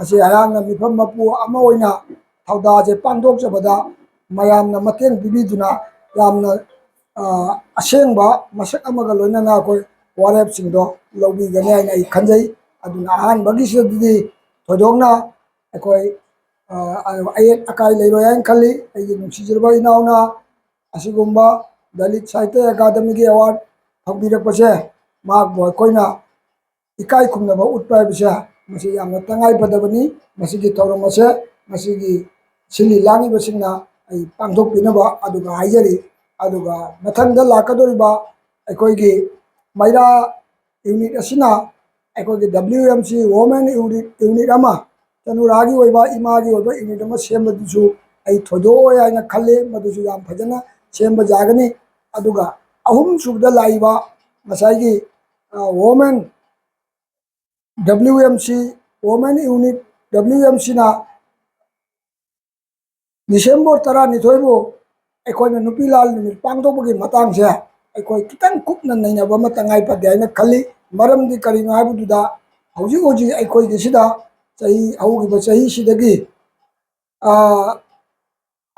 asi ayangna mifam mapu ama oina thauda je pangdok jabada mayamna mateng bibiduna yamna asengba masak amaga loinana koi warep singdo lobi gane ai khanjai aduna ahan bagi sididi thodongna akoi ayet akai leiro yang khali ai nungsijirba inauna asigumba Dalit Sahitya Akademi ki award phangbirakpase mak boy koina ekaikhumnaba utpa bisa masi yamna tangai padabani masigi thauram ase masigi sili langi basingna ai pangthok pinaba aduga haijari aduga mathangda lakadoriba aikoigi Meira unit asina aikoigi WMC women unit ama tanuragi oiba imagi oiba unit ama sembadisu ai thodoi aina khalle madusu yam phajana semba jagani aduga ahum subda laiba masaigi women WMC women unit WMC na December 12 aikoina nupi lal numit pangtokbagi matangse aikoi kitang kupna nainaba matangai pade aina khali maramdi karino habududa hauji aikoi gisida chahi haugiba chahi sidagi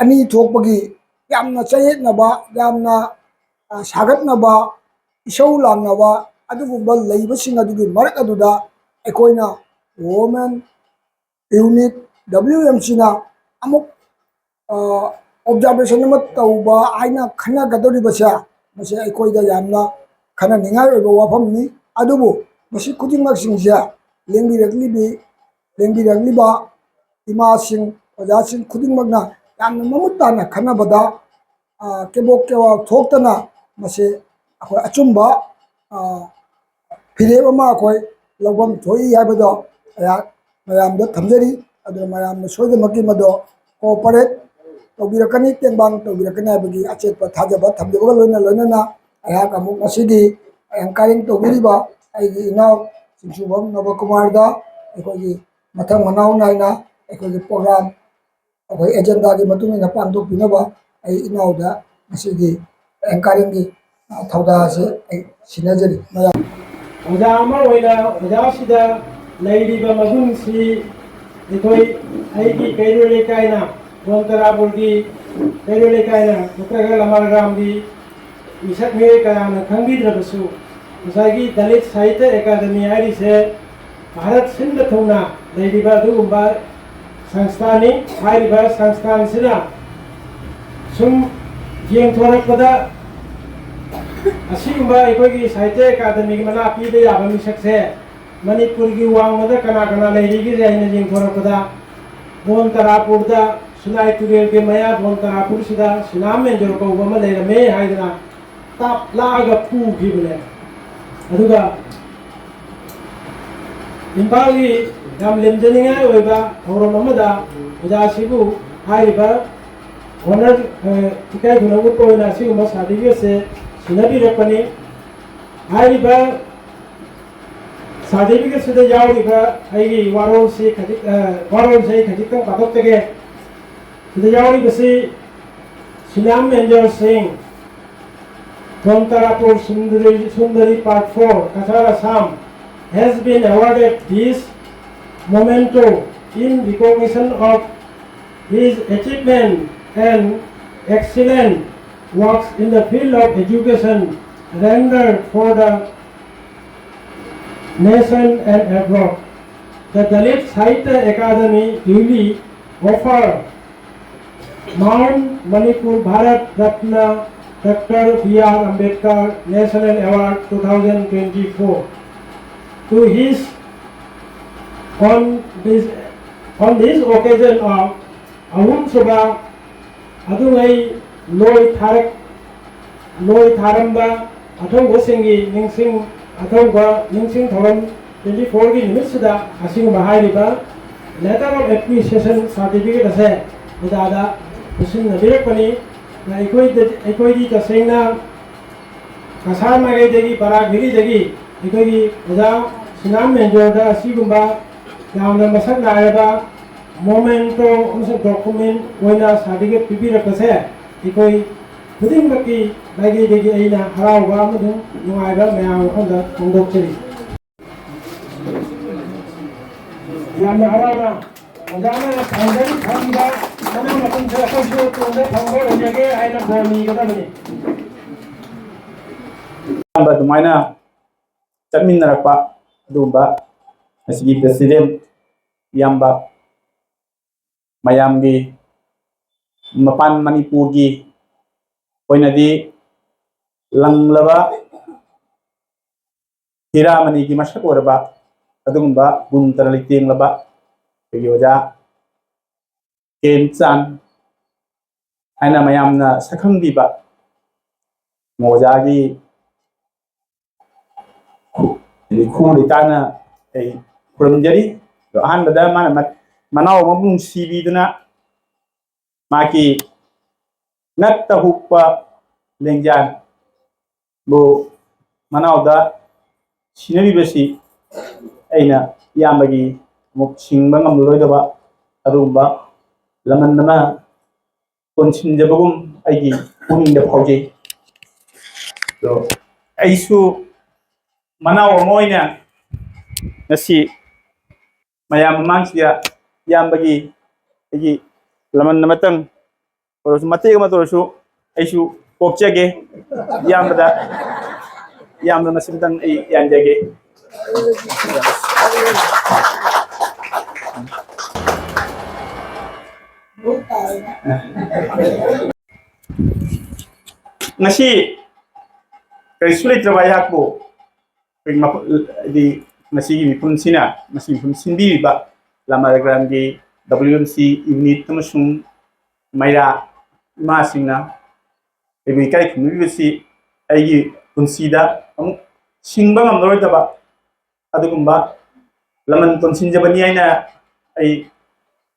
ani thokpagi yamna chayetnaba yamna sagatnaba isau langnaba adugumba leibasing adugi marak aduda aikoina women unit WMC na amuk observation ama tauba aina khana gadori basa mase aikoida yamna khana ningai oiba wafamni adubu masi khudingmak singja lengbirakliba ima sing oja sing khudingmakna yamna mamutana khana bada kebok kewa thoktana mase akoi achumba phire ama akoi lobam thoi habado mayamda thamjari adu mayamna soidamaki mado cooperate taubirakani tengbang taubirakani habagi achetpa thajaba thamjabaga loinana ayak amuk masigi ankaring taubiriba aigi inaw Sinam Menjor da aikogi mathang manau naina aikogi program akoi agenda gi matungina pangdok pinaba ai inawda masigi ankaring gi thauda se ai sinajari mayam oja ama oina oja sida leiriba magunsi ikoi aigi kairole kaina Bontarapurgi kairole kaina Ngasi Lamargram di isak me kayana khangbidrabasu masagi Dalit Sahitya Akademi ari se Bharat sinda thona leiriba dugumba sanstani hairiba sanstan sina sum yengthorakpada asigumba ikogi Sahitya Akademi ki mana pide yaba misakse Manipur ki wangmada kana leirigi jaina yengthorakpada Bontarapurda Sunai Turel ke maya Bontarapur sida Sinam Menjor ko bama leirame haidana tap laga pu gibule aduga impali yam lemjeninga oiba Thouram amada ojasibu haiba honor ekaikhumnabu koina siguma certificate se sinabi rakani haiba certificate sida yauriba aigi warol se khadikang patoktage sida yauribasi Sinam Menjor Singha Bontarapur Sundari Part 4 Cachar Sonai has been awarded this memento in recognition of his achievement and excellent works in the field of education rendered for the nation and abroad. The Dalit Sahitya Akademi duly offered Mount Manipur Bharat Ratna Dr. B.R Ambedkar National Award 2024 to his on this occasion of ahum suba adungai loi tharamba athoiba singi ningsing athoiba ningsing Thouram 24 ki nimit sida asigumba hairiba letter of appreciation certificate ase budada usin nabirakpani na ikoi tasengna kasar magai degi parak biri degi ikoi oja Sinam Menjor da asigumba yamna masak nairaba momento unsa document oina certificate pibirakase ikoi khudingmaki magai degi aina harauba amadu nungaiba mayam honda tongdokchari ꯌꯥꯝꯅ ꯍꯔꯥꯎꯅ ꯑꯣꯖꯥꯅ ꯊꯥꯡꯖꯔꯤ ꯊꯝꯕ ꯃꯅꯥ ꯃꯁꯤꯡꯁꯦ ꯑꯩꯈꯣꯏꯁꯨ ꯇꯨꯡꯗ ꯐꯪꯕ ꯑꯣꯏꯖꯒꯦ ꯍꯥꯏꯅ ꯕꯣꯔ ꯅꯤꯒꯗꯕꯅꯤ ꯑꯗꯨꯃꯥꯏꯅ ꯆꯠꯃꯤꯟꯅꯔꯛꯄ ꯑꯗꯨꯒꯨꯝꯕ ꯉꯁꯤꯒꯤ ꯄ꯭ꯔꯦꯁꯤꯗꯦꯟ ꯏꯌꯥꯝꯕ ꯃꯌꯥꯝꯒꯤ ꯃꯄꯥꯟ ꯃꯅꯤꯄꯨꯔꯒꯤ ꯑꯣꯏꯅꯗꯤ ꯂꯪꯂꯕ ꯍꯤꯔꯥꯃꯅꯤꯒꯤ ꯃꯁꯛ ꯑꯣꯏꯔꯕ ꯑꯗꯨꯒꯨꯝꯕ ꯒꯨꯟ ꯇꯔꯥ ꯂꯩꯇꯦꯡꯂꯕ ꯑꯩꯈꯣꯏꯒꯤ ꯑꯣꯖꯥ ꯀꯦꯝ ꯆꯥꯟ ꯍꯥꯏꯅ ꯃꯌꯥꯝꯅ ꯁꯛꯈꯪꯕꯤꯕ ꯑꯣꯖꯥꯒꯤ ꯈꯨ ꯂꯩꯇꯥꯅ ꯑꯩ ꯈꯨꯔꯨꯝꯖꯔꯤ ꯑꯍꯥꯟꯕꯗ ꯃꯥꯅ ꯃꯅꯥꯎ ꯑꯃꯕꯨ ꯅꯨꯡꯁꯤꯕꯤꯗꯨꯅ ꯃꯥꯒꯤ ꯉꯛꯇ ꯍꯨꯛꯄ ꯂꯦꯡꯖꯥꯟ ꯕꯨ ꯃꯅꯥꯎꯗ ꯁꯤꯟꯅꯔꯤꯕꯁꯤ ꯑꯩꯅ ꯏꯌꯥꯝꯕꯒꯤ ꯑꯃꯨꯛ ꯁꯤꯡꯕ ꯉꯝꯂꯔꯣꯏꯗꯕ ꯑꯗꯨꯒꯨꯝꯕ ꯂꯃꯟꯗꯅ ꯀꯣꯟꯁꯤꯟꯖꯕꯒꯨꯝ ꯑꯩꯒꯤ ꯄꯨꯛꯅꯤꯡꯗ ꯐꯥꯎꯖꯩ ꯑꯗꯣ ꯑꯩꯁꯨ ꯃꯅꯥꯎ ꯑꯃ ꯑꯣꯏꯅ ꯉꯁꯤ ꯃꯌꯥꯝ ꯃꯃꯥꯡꯁꯤꯗ ꯏꯌꯥꯝꯕꯒꯤ ꯑꯩꯒꯤ ꯂꯃꯟ ꯑꯃꯇꯪ ꯑꯣꯏꯔꯁꯨ ꯃꯇꯦꯛ ꯑꯃ ꯑꯣꯏꯔꯁꯨ ꯑꯩꯁꯨ ꯄꯣꯛꯆꯒꯦ ꯏꯌꯥꯝꯕꯗ ꯏꯌꯥꯝꯕ ꯃꯁꯤꯃꯇꯪ ꯑꯩ ꯌꯥꯟꯖꯒꯦ ngasi karisu letraba yakbo di ngasi mifam sina ngasi mifam sindi ba Lamargram di WMC unit amasung Meira Ima Singna ekaikhumnabasi aigi punsida amuk singba ngamlorotaba adugumba laman konsinjabani aina ai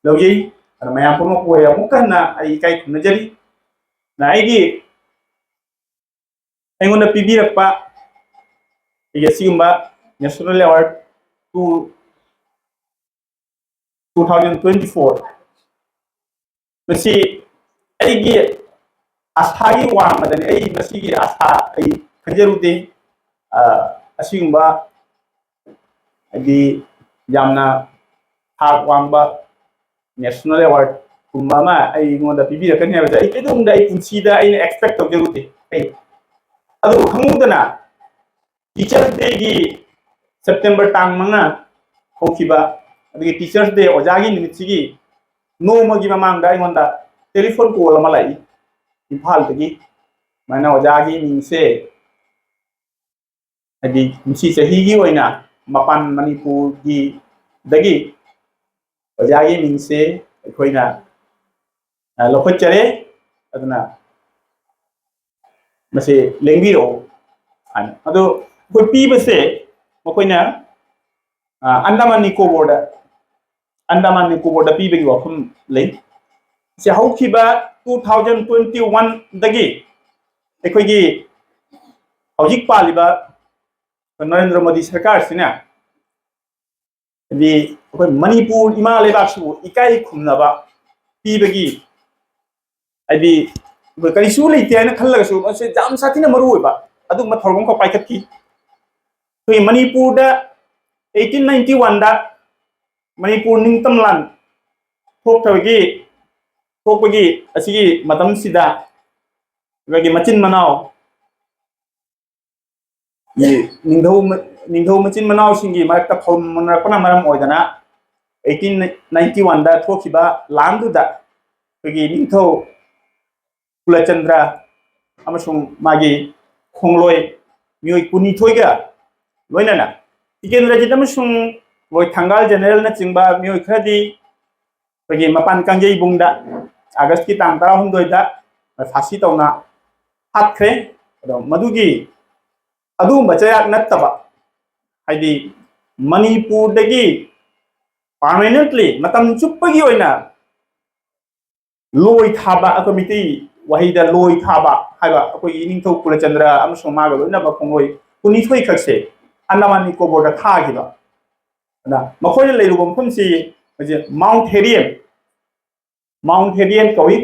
lawjei mayam pumok way amukana ai ekaikhumnajari na aigi aingonda pibirakpa sigumba National Award 2024 masi aigi asthagi wangmadani ai masigi astha ai khajerude asigumba adi yamna thak wangba National Award kumama ai ngonda pibirakani habada ai kedumda ai punsida ai expect tawjerude ai adu khangudana Teachers Day gi September tang manga hokiba adi Teachers Day ojagi nimitigi no magi mamang dai ngonda telephone call ama lai imphal tagi mana ojagi mingse adi misi sahi gi oina mapan Manipur gi dagi ojagi mingse khoina lokhotchare aduna mase lengbiro ado koi pibase makoina Andaman Nicobar pibagi wafum lei se haukiba 2021 dagi ekhoigi hojik paliba Narendra Modi Sarkar sina di Manipur Ima lebak su ekaikhumnaba pibagi adi karisu leite na khallaga su ase jam sathina maru oiba adu ma Thouram ko paikhatki to Manipur da 1891 da Manipur ningtam lan thokpagi asigi matam sida gagi machin manau ningthau machin manau singi marakta phom manrakpana maram oidana 1891 da thokiba landu da gagi ningthau Kulachandra amasung magi khongloi mioi kuni thoiga loinana Tikendrajit amasung loi thangal general na chingba mioi khradi bagi mapan kangjei bungda August ki tang 16 da phasi tawna hatkre madugi adu machayak nattaba haidi Manipur dagi permanently matam chuppagi oina loi thaba committee wahida loi thaba haiba akoi ningthau Kulachandra amasung maga loina ba khongloi kuni thoi khakse Andaman Nicobar da thagiba na makhoi leirubam phumsi Mount Herian koi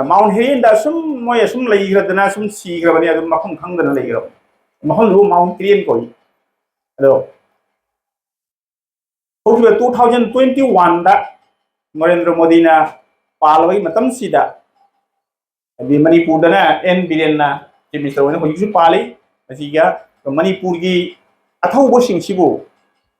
Mount Herian da sum moy sum leigradana sum sigrabani adu makhum khangdana leigrab mahon lu Mount Herian koi ado ꯍꯧꯈꯤꯕ 2021ꯗ ꯅꯔꯦꯟꯗ꯭ꯔ ꯃꯣꯗꯤꯅ ꯄꯥꯜꯂꯕꯒꯤ ꯃꯇꯝꯁꯤꯗ ꯍꯥꯏꯗꯤ ꯃꯅꯤꯄꯨꯔꯗꯅ and ꯕꯤꯔꯦꯟꯅ chief minister ꯑꯣꯏꯅ ꯍꯧꯖꯤꯛꯁꯨ ꯄꯥꯜꯂꯤ ꯃꯁꯤꯒ ꯃꯅꯤꯄꯨꯔꯒꯤ ꯑꯊꯧꯕꯁꯤꯡꯁꯤꯕꯨ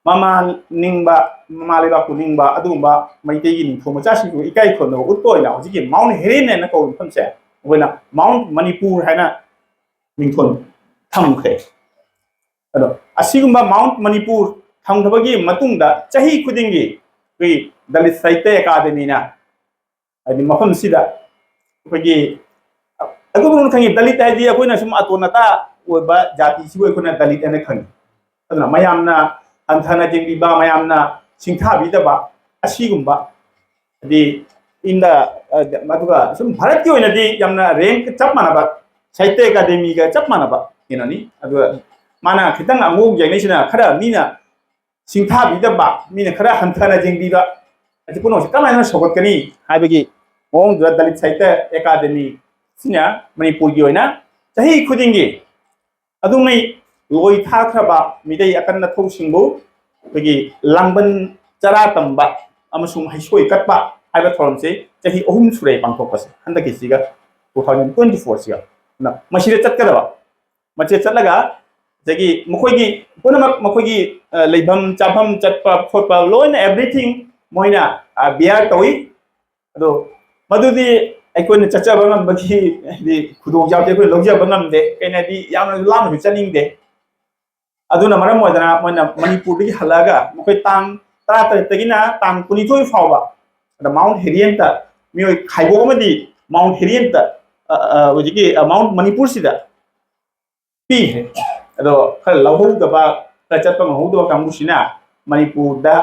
ꯃꯃꯥ ꯅꯤꯡꯕ ꯃꯃꯥ ꯂꯩꯕꯥꯛꯄꯨ ꯅꯤꯡꯕ ꯑꯗꯨꯒꯨꯝꯕ ꯃꯩꯇꯩꯒꯤ ꯅꯤꯡꯊꯧ ꯃꯆꯥꯁꯤꯡꯕꯨ ꯏꯀꯥꯏ ꯈꯨꯝꯅꯕ ꯎꯠꯄ ꯑꯣꯏꯅ ꯍꯧꯖꯤꯛꯀꯤ ꯃꯥꯎꯟꯠ ꯍꯦꯔꯦꯟ ꯍꯥꯏꯅ ꯀꯧꯕ ꯃꯐꯝꯁꯦ ꯑꯩꯈꯣꯏꯅ ꯃꯥꯎꯟꯠ ꯃꯅꯤꯄꯨꯔ ꯍꯥꯏꯅ ꯃꯤꯡꯊꯣꯟ ꯊꯝꯈ꯭ꯔꯦ ꯑꯗꯣ ꯑꯁꯤꯒꯨꯝꯕ ꯃꯥꯎꯟꯠ ꯃꯅꯤꯄꯨꯔ ꯊꯝꯈ꯭ꯔꯕꯒꯤ ꯃꯇꯨꯡꯗ ꯆꯍꯤ ꯈꯨꯗꯤꯡꯒꯤ ꯑꯩꯈꯣꯏ ꯗꯂꯤꯠ ꯁꯥꯍꯤꯇ꯭ꯌ ꯑꯦꯀꯥꯗꯃꯤꯅ ꯍꯥꯏꯗꯤ ꯃꯐꯝꯁꯤꯗ ꯑꯩꯈꯣꯏꯒꯤ ꯑꯩꯈꯣꯏꯅ ꯈꯪꯉꯤ ꯗꯂꯤꯠ ꯍꯥꯏꯗꯤ ꯑꯩꯈꯣꯏꯅ ꯁꯨꯝ ꯑꯇꯣꯟ ꯑꯇꯥ ꯑꯣꯏꯕ ꯖꯥꯇꯤꯁꯤꯕꯨ ꯑꯩꯈꯣꯏꯅ ꯗꯂꯤꯠ ꯍꯥꯏꯅ ꯈꯪꯉꯤ ꯑꯗꯨꯅ ꯃꯌꯥꯝꯅ ꯍꯟꯊꯅ ꯌꯦꯡꯕꯤꯕ ꯃꯌꯥꯝꯅ ꯁꯤꯡꯊꯥꯕꯤꯗꯕ ꯑꯁꯤꯒꯨꯝꯕ ꯍꯥꯏꯗꯤ ꯏꯟꯗ ꯑꯗꯨꯒ ꯁꯨꯝ ꯚꯥꯔꯠꯀꯤ ꯑꯣꯏꯅꯗꯤ ꯌꯥꯝꯅ ꯔꯦꯡꯛ ꯆꯞ ꯃꯥꯟꯅꯕ ꯁꯥꯍꯤꯇ꯭ꯌ ꯑꯦꯀꯥꯗꯃꯤꯒ ꯆꯞ ꯃꯥꯟꯅꯕ ꯀꯩꯅꯣꯅꯤ ꯑꯗꯨꯒ ꯃꯥꯅ ꯈꯤꯇꯪ ꯑꯃꯨꯛ ꯌꯦꯡꯅꯩꯁꯤꯅ ꯈꯔ ꯃꯤꯅ ꯁꯤꯡꯊꯥꯕꯤꯗꯕ ꯃꯤꯅ ꯈꯔ ꯍꯟꯊꯅ ꯌꯦꯡꯕꯤꯕ ꯑꯁꯤ ꯄꯨꯝꯅꯃꯛꯁꯤ ꯀꯃꯥꯏꯅ ꯁꯧꯒꯠꯀꯅꯤ ꯍꯥꯏꯕꯒꯤ ꯃꯑꯣꯡꯗꯨꯗ ꯗꯂꯤꯠ ꯁꯥꯍꯤꯇ꯭ꯌ ꯑꯦꯀꯥꯗꯃꯤ ꯁꯤꯅ ꯃꯅꯤꯄꯨꯔꯒꯤ ꯑꯣꯏꯅ ꯆꯍꯤ ꯈꯨꯗꯤꯡꯒꯤ ꯑꯗꯨꯉꯩ ꯂꯣꯏ ꯊꯥꯈ꯭ꯔꯕ ꯃꯤꯇꯩ ꯑꯀꯟ ꯑꯊꯧꯁꯤꯡꯕꯨ ꯑꯩꯈꯣꯏꯒꯤ ꯂꯥꯡꯕꯟ ꯆꯔꯥ ꯇꯝꯕ ꯑꯃꯁꯨꯡ ꯍꯩꯁꯣꯏ ꯀꯠꯄ ꯍꯥꯏꯕ ꯊꯧꯔꯝꯁꯦ ꯆꯍꯤ 3 ꯁꯨꯔꯦ ꯄꯥꯡꯊꯣꯛꯄꯁꯦ ꯍꯟꯗꯛꯀꯤꯁꯤꯒ 2024 ꯁꯤꯒ ꯃꯁꯤꯗ ꯆꯠꯀꯗꯕ ꯃꯆꯦ ꯆꯠꯂꯒ ꯑꯗꯒꯤ ꯃꯈꯣꯏꯒꯤ ꯄꯨꯝꯅꯃꯛ ꯃꯈꯣꯏꯒꯤ ꯂꯩꯐꯝ ꯆꯥꯐꯝ ꯆꯠꯄ ꯈꯣꯠꯄ ꯂꯣꯏꯅ ꯑꯦꯚ꯭ꯔꯤꯊꯤꯡ ꯃꯣꯏꯅ ꯕꯤꯌꯥꯔ ꯇꯧꯏ ꯑꯗꯣ ꯃꯗꯨꯗꯤ ꯑꯩꯈꯣꯏꯅ ꯆꯠꯆꯕ ꯉꯝꯕꯒꯤ ꯍꯥꯏꯗꯤ ꯈꯨꯗꯣꯡꯆꯥꯕꯗꯤ ꯑꯩꯈꯣꯏ ꯂꯧꯖꯕ ꯉꯝꯗꯦ ꯀꯩꯅꯣꯗꯤ ꯌꯥꯝꯅ ꯂꯥꯞꯅꯁꯨ ꯆꯠꯅꯤꯡꯗꯦ ꯑꯗꯨꯅ ꯃꯔꯝ ꯑꯣꯏꯗꯅ ꯃꯣꯏꯅ ꯃꯅꯤꯄꯨꯔꯗꯒꯤ ꯍꯜꯂꯛꯑꯒ ꯃꯈꯣꯏ ꯇꯥꯡ 18ꯗꯒꯤꯅ ꯇꯥꯡ 22 ꯐꯥꯎꯕ ꯑꯗ ꯃꯥꯎꯟꯠ ꯍꯦꯔꯤꯌꯟꯇ ꯃꯤꯑꯣꯏ ꯈꯥꯏꯕꯣꯛ ꯑꯃꯗꯤ ꯃꯥꯎꯟꯠ ꯍꯦꯔꯤꯌꯟꯇ ꯍꯧꯖꯤꯛꯀꯤ ꯃꯥꯎꯟꯠ ꯃꯅꯤꯄꯨꯔꯁꯤꯗ ꯄꯤꯈ꯭ꯔꯦ ꯑꯗꯣ ꯈꯔ ꯂꯧꯍꯧꯗꯕ ꯈꯔ ꯆꯠꯄ ꯉꯝꯍꯧꯗꯕ ꯀꯥꯡꯕꯨꯁꯤꯅ ꯃꯅꯤꯄꯨꯔꯗ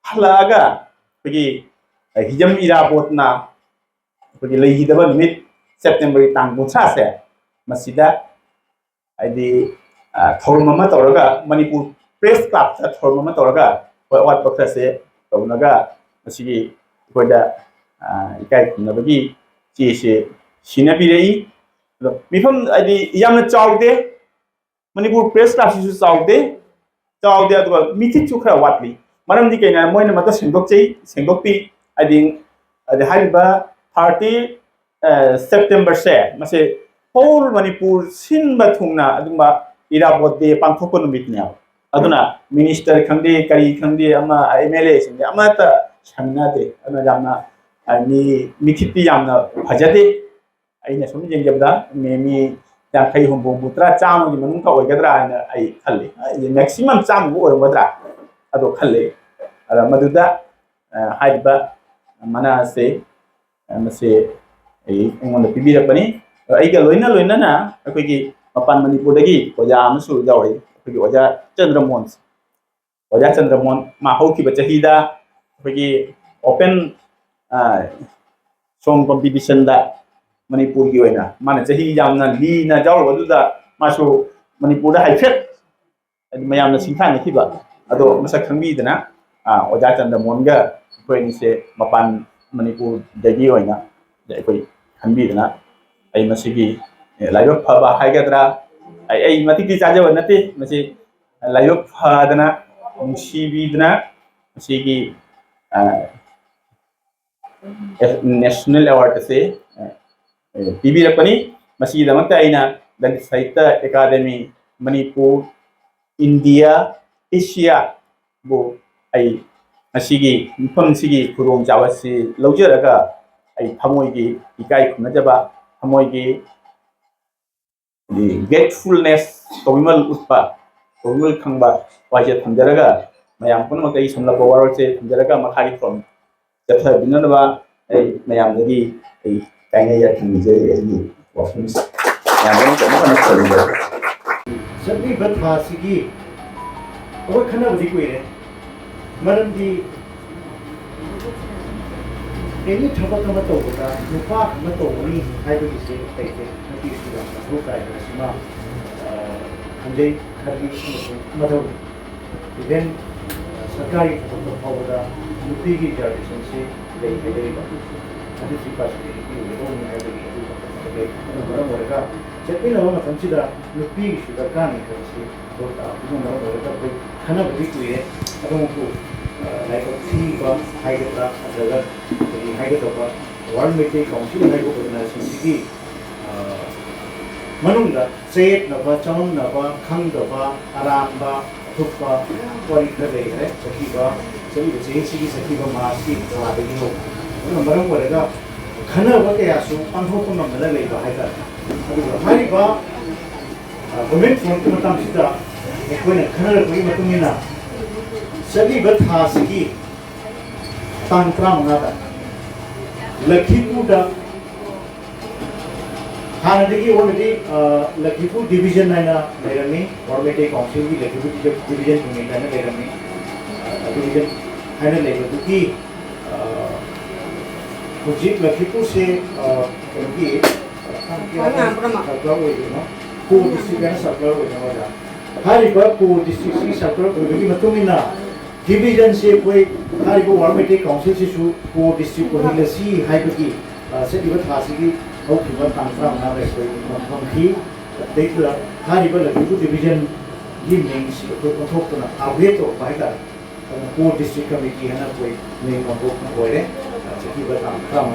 ꯍꯜꯂꯛꯑꯒ ꯑꯩꯈꯣꯏꯒꯤ ꯍꯤꯖꯝ ꯏꯔꯥꯕꯣꯠꯅ ꯑꯩꯈꯣꯏꯒꯤ ꯂꯩꯈꯤꯗꯕ ꯅꯨꯃꯤꯠ ꯁꯦꯞꯇꯦꯝꯕꯔꯒꯤ ꯇꯥꯡ 30ꯁꯦ ꯃꯁꯤꯗ ꯍꯥꯏꯗꯤ ꯊꯧꯔꯝ ꯑꯃ ꯇꯧꯔꯒ ꯃꯅꯤꯄꯨꯔ ꯄ꯭ꯔꯦꯁ ꯀ꯭ꯂꯕꯇ ꯊꯧꯔꯝ ꯑꯃ ꯇꯧꯔꯒ ꯑꯩꯈꯣꯏ ꯑꯋꯥꯠꯄ ꯈꯔꯁꯦ ꯇꯧꯅꯒ ꯃꯁꯤꯒꯤ ꯑꯩꯈꯣꯏꯗ ꯏꯀꯥꯏ ꯈꯨꯝꯅꯕꯒꯤ ꯆꯦꯁꯦ ꯁꯤꯟꯅꯕꯤꯔꯛꯏ ꯑꯗꯣ ꯃꯤꯐꯝ ꯍꯥꯏꯗꯤ ꯌꯥꯝꯅ ꯆꯥꯎꯗꯦ ꯃꯅꯤꯄꯨꯔ ꯄ꯭ꯔꯦꯁ ꯀ꯭ꯂꯕꯁꯤꯁꯨ ꯆꯥꯎꯗꯦ ꯑꯗꯨꯒ ꯃꯤꯊꯤꯠꯁꯨ ꯈꯔ ꯋꯥꯠꯂꯤ ꯃꯔꯝꯗꯤ ꯀꯩꯅꯣ ꯃꯣꯏꯅ ꯃꯇ ꯁꯦꯡꯗꯣꯛꯄꯤ ꯍꯥꯏꯗꯤ ꯍꯥꯏꯔꯤꯕ 30 ꯁꯦꯞꯇꯦꯝꯕꯔꯁꯦ ꯃꯁꯤ ꯍꯣꯜ ꯃꯅꯤꯄꯨꯔ ꯁꯤꯟꯕ ꯊꯨꯡꯅ ꯑꯗꯨꯝꯕ ꯏꯔꯥꯕꯣꯠ ꯗꯦ ꯄꯥꯡꯊꯣꯛꯄ ꯅꯨꯃꯤꯠꯅꯦꯕ ꯑꯗꯨꯅ ꯃꯤꯅꯤꯁꯇꯔ ꯈꯪꯗꯦ ꯀꯔꯤ ꯈꯪꯗꯦ ꯑꯃ MLA ꯁꯤꯡꯗꯦ ꯑꯃꯠꯇ ꯁꯪꯅꯗꯦ ꯑꯗꯨꯅ ꯌꯥꯝꯅ ꯃꯤꯊꯤꯠꯇꯤ ꯌꯥꯝꯅ ꯐꯖꯗꯦ ꯑꯩꯅ ꯁꯨꯝ ꯌꯦꯡꯖꯕꯗ ꯃꯤ 50 60 30 100ꯒꯤ ꯃꯅꯨꯡꯗ ꯑꯣꯏꯒꯗ꯭ꯔꯥ ꯍꯥꯏꯅ ꯑꯩ ꯈꯜꯂꯤ ꯃꯦꯛꯁꯤꯃꯝ 100ꯃꯨꯛ ꯑꯣꯏꯔꯝꯒꯗ꯭ꯔꯥ ꯑꯗꯣ ꯈꯜꯂꯤ ꯑꯗ ꯃꯗꯨꯗ ꯍꯥꯏꯔꯤꯕ ꯃꯅꯥ ꯑꯁꯤ ꯃꯁꯤ ꯑꯩꯉꯣꯟꯗ ꯄꯤꯕꯤꯔꯛꯄꯅꯤ ꯑꯩꯒ ꯂꯣꯏꯅꯅ ꯑꯩꯈꯣꯏꯒꯤ ꯃꯄꯥꯟ ꯃꯅꯤꯄꯨꯔꯗꯒꯤ ꯑꯣꯖꯥ ꯑꯃꯁꯨ ꯌꯥꯎꯔꯤ ꯑꯩꯈꯣꯏꯒꯤ ꯑꯣꯖꯥ ꯆꯟꯗ꯭ꯔꯃꯣꯟ ꯃꯥ ꯍꯧꯈꯤꯕ ꯆꯍꯤꯗ ꯑꯩꯈꯣꯏꯒꯤ ꯑꯣꯄꯟ ꯁꯣꯡ ꯀꯝꯄꯤꯇꯤꯁꯟꯗ ꯃꯅꯤꯄꯨꯔꯒꯤ ꯑꯣꯏꯅ ꯃꯥꯅ ꯆꯍꯤ ꯌꯥꯝꯅ ꯂꯤꯅ ꯌꯥꯎꯔꯨꯕꯗꯨꯗ ꯃꯥꯁꯨ ꯃꯅꯤꯄꯨꯔꯗ ꯍꯥꯏꯐꯦꯠ ꯃꯌꯥꯝꯅ ꯁꯤꯡꯊꯥꯅꯈꯤꯕ ꯑꯗꯣ ꯃꯁꯛ ꯈꯪꯕꯤꯗꯅ ꯑꯣꯖꯥ ꯆꯟꯗ꯭ꯔꯃꯣꯟꯒ ꯑꯩꯈꯣꯏ ꯑꯅꯤꯁꯦ ꯃꯄꯥꯟ ꯃꯅꯤꯄꯨꯔꯗꯒꯤ ꯑꯣꯏꯅ ꯑꯩꯈꯣꯏ ꯈꯟꯕꯤꯗꯅ ꯑꯩ ꯃꯁꯤꯒꯤ ꯂꯥꯏꯕꯛ ꯐꯕ ꯍꯥꯏꯒꯗ꯭ꯔꯥ ꯑꯩ ꯃꯇꯤꯛꯇꯤ ꯆꯥꯖꯕ ꯅꯠꯇꯦ ꯃꯁꯤ ꯂꯥꯏꯕꯛ ꯐꯗꯅ ꯅꯨꯡꯁꯤꯕꯤꯗꯅ ꯃꯁꯤꯒꯤ ꯅꯦꯁꯅꯦꯜ ꯑꯦꯋꯥꯔꯗ ꯑꯁꯤ ꯄꯤꯕꯤꯔꯛꯄꯅꯤ ꯃꯁꯤꯒꯤꯗꯃꯛꯇ ꯑꯩꯅ ꯗꯂꯤꯠ ꯁꯥꯍꯤꯇ꯭ꯌ ꯑꯦꯀꯥꯗꯃꯤ ꯃꯅꯤꯄꯨꯔ ꯏꯟꯗꯤꯌꯥ ꯑꯦꯁꯤꯌꯥꯕꯨ ꯑꯩ ꯃꯁꯤꯒꯤ ꯃꯐꯝꯁꯤꯒꯤ ꯈꯨꯗꯣꯡꯆꯥꯕꯁꯤ ꯂꯧꯖꯔꯒ ꯑꯩ ꯊꯃꯣꯏꯒꯤ ꯏꯀꯥꯏ ꯈꯨꯝꯅꯖꯕ ꯊꯃꯣꯏꯒꯤ ꯒ꯭ꯔꯦꯠꯐꯨꯜꯅꯦꯁ ꯇꯧꯕꯤꯃꯜ ꯎꯠꯄ ꯇꯧꯕꯤꯃꯜ ꯈꯪꯕ ꯋꯥꯍꯩꯁꯦ ꯊꯝꯖꯔꯒ ꯃꯌꯥꯝ ꯄꯨꯝꯅꯃꯛꯇ ꯑꯩ ꯁꯝꯂꯞꯄ ꯋꯥꯔꯣꯜꯁꯦ ꯊꯝꯖꯔꯒ ꯃꯈꯥꯒꯤ ꯊꯧꯔꯝ ꯆꯠꯊꯕꯤꯅꯅꯕ ꯑꯩ ꯃꯌꯥꯝꯗꯒꯤ ꯑꯩ ꯀꯥꯏꯅ ꯌꯥꯊꯪ ꯅꯤꯖꯔꯤ ꯑꯩꯒꯤ ꯋꯥꯐꯝꯁꯦ ꯆꯠꯂꯤꯕ ꯊꯥꯁꯤꯒꯤ ꯑꯩꯈꯣꯏ ꯈꯟꯅꯕꯗꯤ ꯀꯨꯏꯔꯦ ꯃꯔꯝꯗꯤ ꯑꯦꯅꯤ ꯊꯕꯛ ꯑꯃ ꯇꯧꯕꯗ ꯅꯨꯄꯥ ꯑꯃ ꯇꯧꯒꯅꯤ ꯍꯥꯏꯕꯒꯤꯁꯦ ꯂꯩꯇꯦ ꯅꯨꯄꯤꯁꯨ ꯌꯥꯝ ꯃꯊꯧ ꯇꯥꯏ ꯍꯥꯏꯕꯁꯤꯃ ꯈꯟꯖꯩ ꯈꯜꯂꯤ ꯑꯃꯁꯨꯡ ꯃꯊꯧꯅꯤ ꯏꯚꯦꯟ ꯁꯔꯀꯥꯔꯒꯤ ꯊꯕꯛꯇ ꯐꯥꯎꯕꯗ ꯅꯨꯄꯤꯒꯤ ꯔꯤꯖꯥꯔꯕꯦꯁꯟꯁꯤ ꯂꯩ ꯍꯥꯏꯖꯔꯤꯕ ꯑꯗꯨꯁꯨ ꯄꯥꯔꯁꯦꯟꯇꯦꯖ ꯄꯤꯒꯗꯧꯅꯤ ꯍꯥꯏꯕꯒꯤ ꯑꯗꯨꯅ ꯃꯔꯝ ꯑꯣꯏꯔꯒ ꯆꯠꯃꯤꯟꯅꯕ ꯃꯇꯝꯁꯤꯗ ꯅꯨꯄꯤꯒꯤꯁꯨ ꯗꯔꯀꯥꯔꯅꯤ ꯍꯥꯏꯕꯁꯤ ꯃꯔꯝ ꯑꯣꯏꯔꯒ ꯑꯩꯈꯣꯏ ꯈꯟꯅꯕꯗꯤ ꯀꯨꯏꯔꯦ ꯑꯗꯨꯃꯛꯄꯨ like a three Hydra, the Hydra, World Meeting Council, Hydra, Manunda, Say Nava, Cham Nava, Kangava, Aramba, Tupa, Warikare, Sakiva, Sakiva, Sakiva, Masi, Ladino, Maram Waraga, Kana Vakayasu, Pangthokhre Malay Bahaka, Hariba, women from Tamsita, Equina, Kana Matumina, Sakiva Hasiki, Tantram, Lakipuda. Hanadiki already Lakhipu Division naina lerami Ormete Council ki Lakhipu Division naina lerami division naina lerami Hujik Lakhipu se kami ko district kan circular ho jana hari ba ko district si circular ho gi matumina division se koi hari ba Ormete Council se su ko district ko hilasi hai ki se dibat hasigi Okay, but I'm from now. From here, they could have a division evenings to talk to a way to buy that. Poor district committee and a way name of Boy, but I'm from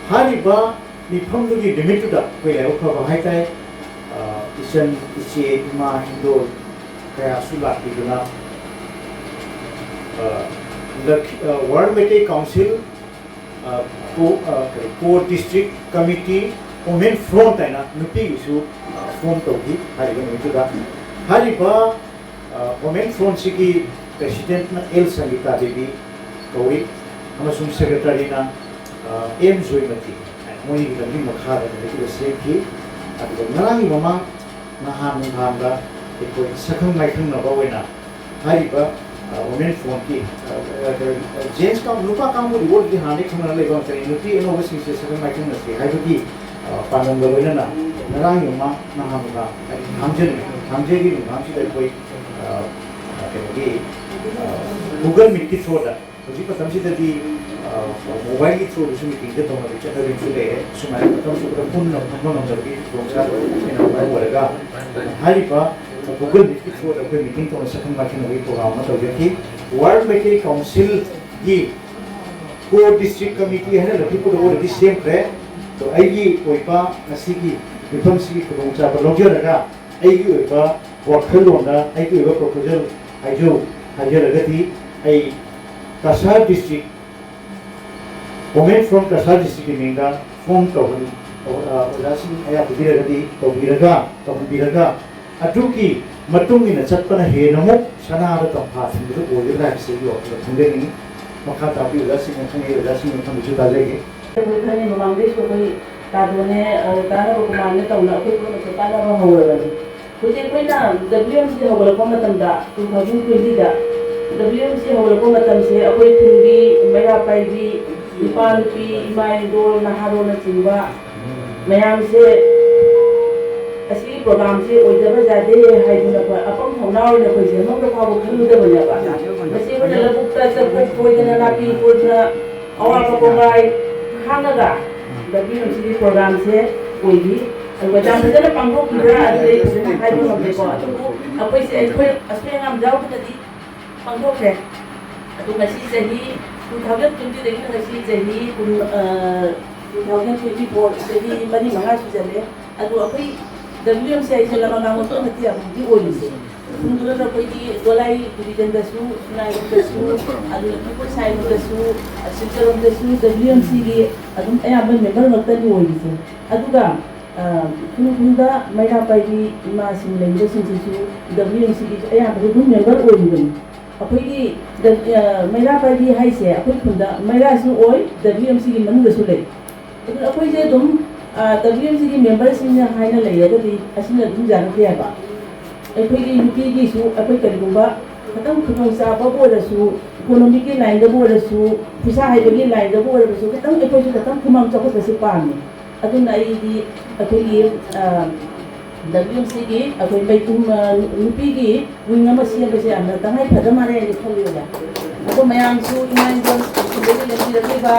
Hariba, the Pondu limited up where I cover high tide, Isan, Ima Indo, Kayasula, the World Meeting Council. Co district committee women front aina nupi issue form togi hariba nujuda hariba women front sigi president na L Sangeeta Devi koi amasung secretary na M Zoimati moi gi makha da ni seki adu nang mama nahan hanga ekoi sakhang maithang na bawena hariba women front ki James kam lupa kamu di world di hanik semana lagi orang cari nuti eno wes sisi sekarang macam nasi hai tu ki pandang galoi na narang yuma nahamuka hamje di dari koi kayak Google Meet ki soda jadi pas hamje tadi mobile ki soda sumi tinggal tu macam ada yang sudah sumai tu sudah pun nama jadi bangsa ini nama warga hari pa Google Meet ki soda koi meeting tu sekarang macam lagi program atau jadi World Meeting Council की को district committee है ना लड़की को वो लड़की same है तो आइए कोई पा नसी की विफल सी को लोचा पर लोग जो लगा आइए कोई पा वर्कर लोंडा आइए कोई पा proposal आइए लगा थी आई Cachar district women from Cachar district में का form तो उदासी आया बिरगा अटू की मतुंग इन चप्पन है नमो सनार तो भाषण तो बोले रहा है सही हो तो ठंडे नहीं मक्खा तापी उदासी में मुझे ताज़ेगी खाने मांगे तो कोई तादोने तारा को मांगने तो उन्हें कोई तो तारा वो हो रहा है कुछ कोई ना WMC हो गया कौन तम दा 2020 दा WMC हो गया कौन तम से कोई फिर मेरा पैदी इपाल की इमाइंडोर नहारो न चिंबा मैम से ऐसी प्रोग्राम से ओइदबा जादे है जो ना अपन होनाव ने कोई से हम लोग खाबो खलु दे बजा बा ऐसे बने लबुक्ता सब कोई देना ना पी कोई ना और को गाय खानागा WMC प्रोग्राम से कोई भी वजह से ना पंगो किरा अदे है जो हम देखो तो कोई से कोई असले हम जाओ तो पंगो है तो ngasi सही 2020 देखिए ngasi सही 2024 सही मनी मंगा सुजले अदो कोई WMC ai sila mga ngamot na tiyak di olis. Kung doon na pwede Dholai Division dasu, Sonai dasu, adu Manipur side dasu, Silcharam dasu, WMC gi adum ayaban member magtani olis. Adu ga kung da Meira Pai Ima Sanglen dasu WMC gi ayaban dum member olis. Apoi Meira Pai hai se apoi kung da Meira su oi WMC gi manu dasu le. Adu apoi je dum WMC की members ने हाइना ले तो दी असिना दुम जान के बा एफोगी UP की सु एफोई करिगुंबा खतम खतम साबा बोरसु इकोनॉमी की लाइन द बोरसु पिसा हाइबगी लाइन द बोरसु खतम एफोई खतम कुमाम चको से पानी अदुना दी एफोगी WMC की एफोई बैकुम यूपी की विंग मा सिया बसे अन तंगाई फदमारे नि खलियोला अबो मयांग सु इमान जन लेके लेके बा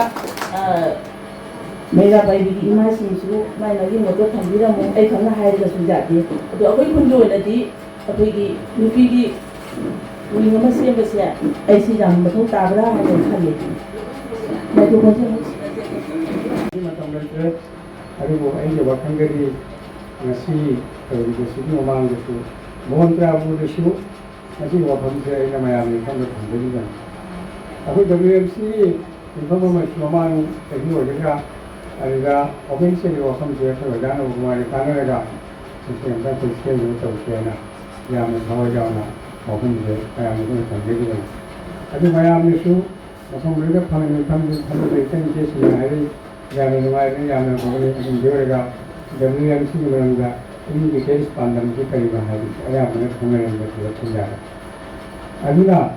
Meira Pai की इमा सिंसु माय लगी मोटो थंबीरा मो ए खंगा हाय द सुजाती तो अखोई खुंजो नदी अखोई की यूपी की wing ama sembase ai si jam mathau tabra ha khale mai to konse adubu ai wa khangari ngasi tawribasi mamangdasu mohantrabu desu asi wafamse aina mayamni khamda thambani ban akoi WMC mifam ama mamang tahi ojaga ariga office ni wafamse ko dana bumari kanaraga sesenta sesken ni tawkena yamni thawajana office ayamni ko thambani ban adu mayamni su wafam rega phangni khamdi khamda ten case ni hari yamni mai yamni ko ni adum deuraga WMC ni ranga ini details pandang ke kari bahari ayamni thangani ban thanja aduna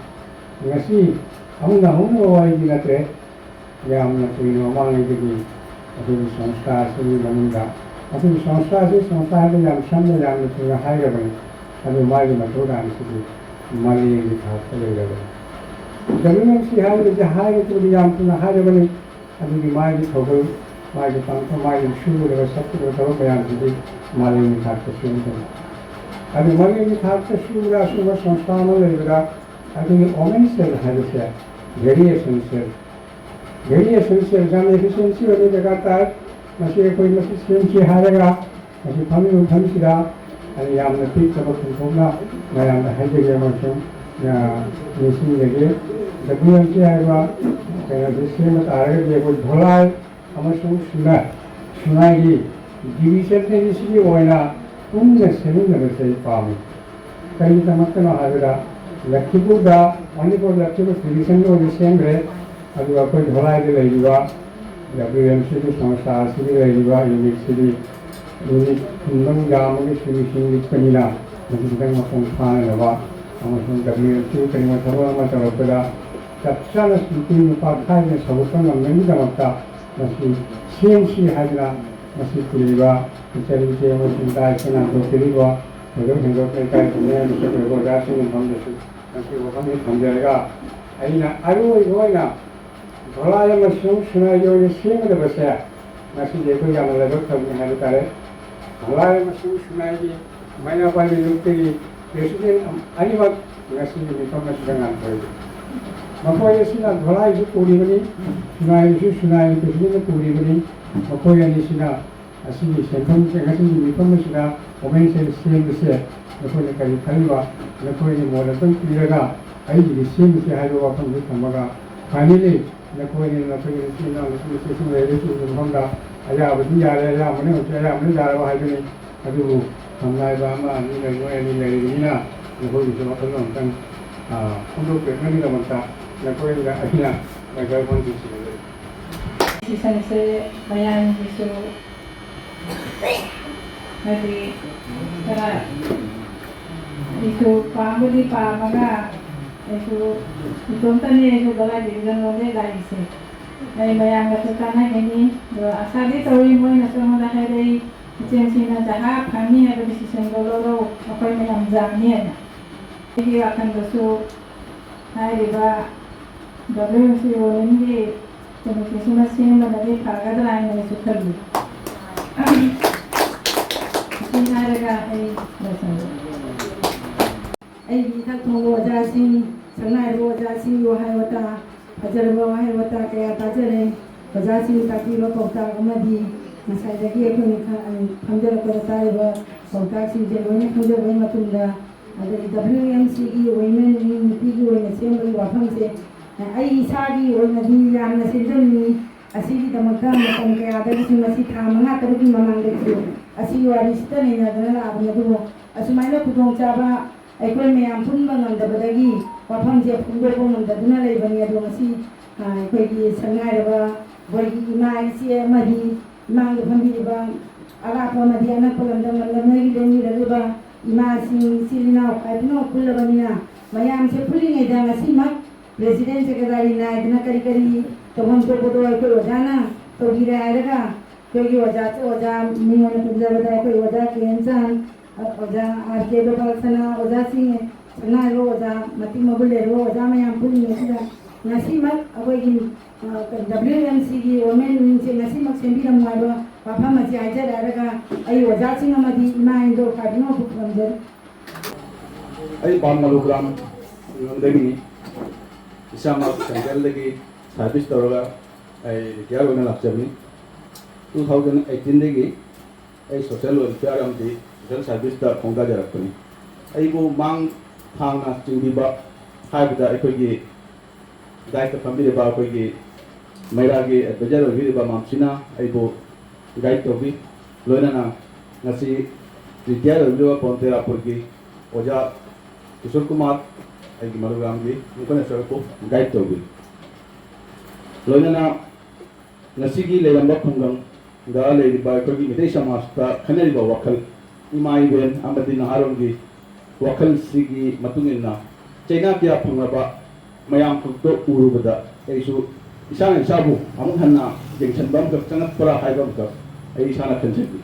ngasi amuna hono wai dinate yamna tuino mangai digi adu samsta sini manunda adu samsta de yam samna yamna tuina haira bani adu mai matoda sini mali ni thapale lebe jamin si haira de haira tu yam tuina haira bani adu ni mai thogol mai pangtho mai shuru de sattu de bayam sini mali ni thapale sini adu mali ni thapale shuru ra shuru samsta ma lebra adu ni omen cell haira very essential exam efficiency होने जगह तक machine कोई machine efficiency हारेगा machine फमी उठम सिरा अरे याम ने peak सब कुछ मैं याम ने हाई जगह मशीन या मशीन लगे WMC आएगा क्या जिससे मत आएगा ये कोई ढोलाई amasung sunai की division ने जिसकी वो है ना उनने सेवन में से पामी कहीं तमक ना हारेगा लक्ष्मीपुर दा मणिपुर लक्ष्मीपुर division को जिसमें रहे अभी कोई ढोलाई के लिए हुआ WMC की संस्था आसिरी रही हुआ यूनिवर्सिटी यूनिट कुंदन जाम के सुनिश्चित लिखनीला मधुकर मकुम खान लगा amasung WMC कहीं में थोड़ा मत रोकड़ा कच्चा न स्थिति में पाठाई में सबूतन नहीं जमता मसी CMC हाजरा मसी कुलीवा चली के मसी दाई के नाम तो कुलीवा हिंदू के काय तुम्हें मिस्टर को जाते हैं हम जैसे मसी वो हम हम जाएगा अइना आयो इगोइना ढोलाई amasung sunai जो ये सेम दे बसे मसी देखो या मतलब सब में है करे ढोलाई amasung sunai की मैंने पाली युक्ति प्रेसिडेंट आई बात मसी मिफम में सुधार कर मकोई सिना ढोलाई जो पूरी बनी sunai प्रेसिडेंट पूरी बनी मकोई अनिसिना asini sentam se asini mifam sida omen se sem se nakoi ne kali khaliwa nakoi ne moratang piraga ai di sem se hayo wa phang thamaga finally nakoi ne sina se se re re su honda aya budi ya re ya mane ya mane ya ra hai ni adu thamlai ba ma ni le no ni le ni na nakoi ni so ma thon tang khondo pe ni la mata nakoi ga aina na ga phang si se Isang se bayan isu Jadi cara itu pamu di pamaga itu tadi itu Dholai Division oleh lagi sih. Dari bayang kesukaan ini asal di Thouram ini nasional dah dari CMC jahap kami ada decision goloro apa yang mengamzamnya. Jadi akan besok hari riba WMC ini jadi masih menjadi kagar lain yang sukar. ai thak thong waja sing sangai waja sing yo hai wata ajar wa hai wata kaya ta jare waja sing ta ki lo pokta amadi masai da ki ko ni khamjar ko ta ba pokta sing je lo ni khamjar wa matunda ada WMC ki women ni pi ki wo sem ba wa phang se ai sa gi wo na di yam na sin ni asili tamaka matam kaya da sing masi tha manga taru ki mamang de ki asili warista ni na dana abu na asumai khudong chaba aikoi ma'am पुनब ngandabadagi wafam je phungdo ko ngandaduna leibani ado ngasi aikoi gi sangairaba boigi ima isi amadi imang phambiriba ala ko madi ana kolanda malamai lengi reba ima silina kaitno kullabania mayam se pulling eda ngasi mak president secretary na idna kari kari to hum to bodo aikoi wajana to gira airaga koi gi waja mingone pujabada aikoi waja kensan oja RK Gopalsana oja sing sana ro oja mati mabule ro oja mayam puli nesida nasimak agoi gi WMC gi women wing se nasimak sembi ramwa papa maji aja daraga ai oja sing amadi ima indo kadino pukramder ai ban malugram ꯈꯨꯡꯒꯪꯗꯒꯤꯅꯤ ꯏꯁꯥꯃꯛ ꯁꯦꯟꯇ꯭ꯔꯦꯜꯗꯒꯤ service ꯇꯧꯔꯒ ꯑꯩ retire ꯑꯣꯏꯅ ꯂꯥꯛꯆꯕꯅꯤ 2018 ꯑꯩ social welfare ꯑꯃꯗꯤ social ꯁꯥꯔꯚꯤꯁꯇ ꯈꯣꯡꯗꯥꯖꯔꯛꯄꯅꯤ ꯑꯩꯕꯨ ꯃꯥꯡ ꯊꯥꯡꯅ ꯆꯤꯡꯕꯤꯕ ꯍꯥꯏꯕꯗ ꯑꯩꯈꯣꯏꯒꯤ ꯒꯥꯏꯗꯇ ꯐꯝꯕꯤꯔꯤꯕ ꯑꯩꯈꯣꯏꯒꯤ ꯃꯩꯔꯥꯒꯤ ꯑꯦꯗꯚꯥꯏꯖꯔ ꯑꯣꯏꯕꯤꯔꯤꯕ ꯃꯥꯝꯁꯤꯅ ꯑꯩꯕꯨ ꯒꯥꯏꯗ ꯇꯧꯕꯤ ꯂꯣꯏꯅꯅ ꯉꯁꯤ ꯔꯤꯇꯤꯌꯥꯔ ꯑꯣꯏꯕꯤꯔꯤꯕ ꯄꯣꯟꯇꯦꯔꯥꯄꯨꯔꯒꯤ ꯑꯣꯖꯥ ꯀꯤꯁꯣꯔ ꯀꯨꯃꯥꯔ ꯑꯩꯒꯤ ꯃꯔꯨꯔꯥꯝꯒꯤ ꯃꯈꯣꯏꯅꯁꯨ ꯑꯩꯕꯨ ꯒꯥꯏꯗ ꯇꯧꯕꯤ ꯂꯣꯏꯅꯅ ꯉꯁꯤꯒꯤ ꯂꯩꯔꯝꯕ ꯈꯨꯡꯒꯪꯗ ꯂꯩꯔꯤꯕ ꯑꯩꯈꯣꯏꯒꯤ ꯃꯤꯇꯩ ꯁꯃꯥꯖꯇ ꯈꯟꯅꯔꯤꯕ ꯋꯥꯈꯜ ꯏꯃꯥ ꯏꯕꯦꯟ ꯑꯃꯗꯤ ꯅꯍꯥꯔꯣꯜꯒꯤ ꯋꯥꯈꯜꯁꯤꯒꯤ ꯃꯇꯨꯡ ꯏꯟꯅ ꯆꯩꯅꯥ ꯀꯌꯥ ꯐꯪꯂꯕ ꯃꯌꯥꯝ ꯈꯛꯇ ꯎꯔꯨꯕꯗ ꯑꯩꯁꯨ ꯏꯁꯥꯅ ꯏꯁꯥꯕꯨ ꯑꯃꯨꯛ ꯍꯟꯅ ꯌꯦꯡꯁꯤꯟꯕ ꯑꯃꯈꯛ ꯆꯪꯉꯛꯄ꯭ꯔꯥ ꯍꯥꯏꯕ ꯑꯃꯈꯛ ꯑꯩ ꯏꯁꯥꯅ ꯈꯟꯖꯈꯤ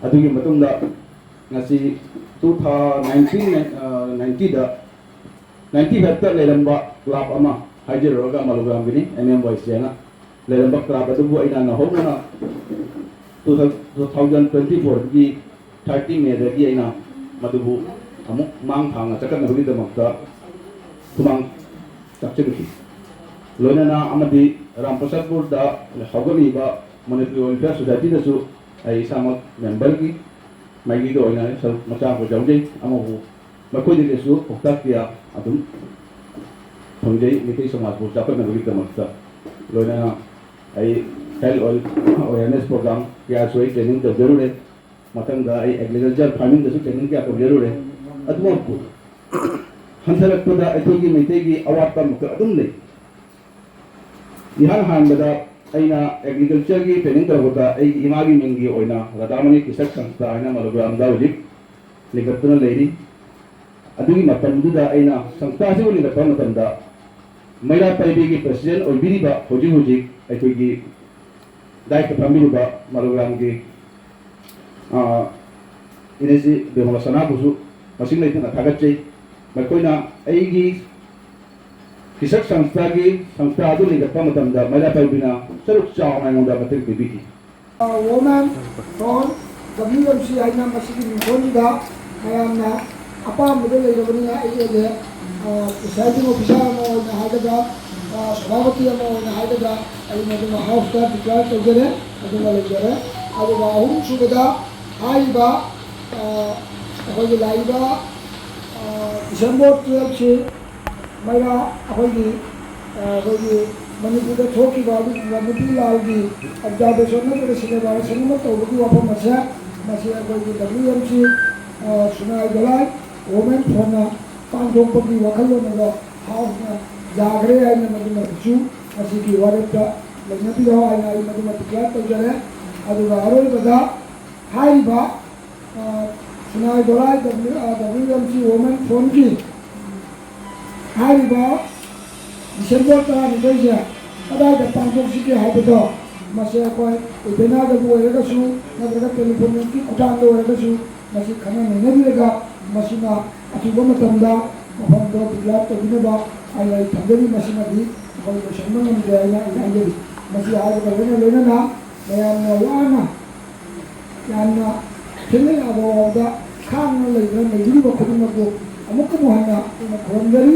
ꯑꯗꯨꯒꯤ ꯃꯇꯨꯡꯗ ꯉꯁꯤ 1990ꯗ ꯂꯩꯔꯝꯕ ꯀ꯭ꯂꯕ ꯑꯃ ꯍꯥꯏꯖꯔꯨꯔꯒ ꯃꯂꯨꯒ꯭ꯔꯥꯝꯒꯤꯅꯤ MMYC ꯍꯥꯏꯅ ꯂꯩꯔꯝꯕ ꯀ꯭ꯂꯕ ꯑꯗꯨꯕꯨ ꯑꯩꯅ ꯅꯧꯍꯧꯅꯅ 2024ꯒꯤ 30 ꯃꯦꯗꯒꯤ ꯑꯩꯅ ꯃꯗꯨꯕꯨ ꯑꯃꯨꯛ ꯃꯥꯡ ꯊꯥꯡꯅ ꯆꯠꯀꯠꯅꯕꯒꯤꯗꯃꯛꯇ ꯈꯨꯃꯥꯡ ꯆꯥꯛꯆꯔꯨꯈꯤ ꯂꯣꯏꯅꯅ ꯑꯃꯗꯤ ꯔꯥꯝꯄ꯭ꯔꯁꯥꯗꯄꯨꯔꯗ ꯍꯧꯒꯠꯂꯤꯕ ꯃꯅꯤꯄꯨꯔ ꯋꯦꯜꯐꯤꯌꯔ ꯁꯣꯁꯥꯏꯇꯤꯗꯁꯨ ꯑꯩ ꯏꯁꯥꯃꯛ ꯃꯦꯝꯕꯔꯒꯤ ꯃꯥꯏꯒꯤꯗ ꯑꯣꯏꯅ ꯃꯆꯥ ꯑꯃ ꯌꯥꯎꯖꯩ ꯑꯃꯕꯨ ꯃꯈꯣꯏꯗꯒꯤꯁꯨ ꯄꯥꯎꯇꯥꯛ ꯀꯌꯥ ꯑꯗꯨꯝ ꯐꯪꯖꯩ ꯃꯩꯇꯩ ꯁꯃꯥꯖꯄꯨ ꯆꯥꯎꯈꯠꯅꯕꯒꯤꯗꯃꯛꯇ ꯂꯣꯏꯅꯅ ꯑꯩ health awareness ꯄ꯭रोग्राम कयासु training तौजरुरे मथंगदा agriculture farming दसु ट्रेनिंग क्या तौजरुरे अदुमपु हंसरक्पदा अखोगी मैतेगी अवात्ता मुक अदुम ले इहान हानबदा अइना एग्रीकल्चर की ट्रेनिंग तौबदा अइ इमागी मिंगी ओइना रदामनी कृषक संस्था आइना मलुग्रामदा हुजिक लिंगत्तुना लेरी अदुगी मतंदुदा अइना संस्था से लिंगत्तुना मतंदा मैरा पाइबीगी प्रेसिडेंट ओइबिरिबा हुजिक हुजिक अखोगी दायित्व फमीरुबा मलुग्रामगी इनेसी बिमला सना बुसु मसिंग लेतना थागतचै मखोइना अइगी कृषक संस्था की संस्था अदु लिंगत्पा मतंदा मैरा पाइबिना सरुक चावना नोदा मतिक बिबिकी woman from WMC आइना मसिगी निगोनिदा मयामना अपामबदे लेरबनिया अइले सोसाइटी ऑफिसर अमा ओइना हागदा सभापति अमा ओइना हागदा अइ मदुमा हाउस का डिक्लेयर तौजरे अदुमा लेजरे अदुगा अहुम सुबदा हाइबा अखोगी लाइबा डिसेंबर 12 से मैरा अखोगी मणिपुर थोकीबा नुपी लालगी ऑब्जर्वेशन नतरे सिलेबा सनुमा तौबगी वाफम मसे मसे अखोगी WMC सुनाई दलाई वोमेन फोना पांगथोखपगी वखलोनगा हाउसना जागरे आइना मदुमा बिसु असिगी वारेपा लग्नपियो आइना आइ मदुमा डिक्लेयर तौजरे अदुगा अरोइबदा हाइबा सुनाई दलाई WMC वोमेन फोन की हाइबा डिसेंबर 12 से अदायदा पांगथोखसिगे हाइबदो मसे अखोय इबेनादबु ओइरगसु नत्रगा टेलीफोन की खुटांदो ओइरगसु मसी खना नेनबिरगा मसिना अथुबा मतंदा मफमदो डिक्लेयर तौबिनबा आइ थंगरी मसिनादि अखोय लोसनमन जायना इजांजरी मसी हाइबदा लोइना मयामना वाना यामना खेले अबोदा खांग लेना लेगिरिबा खुदुमको अमुक मोहना खुरमजरी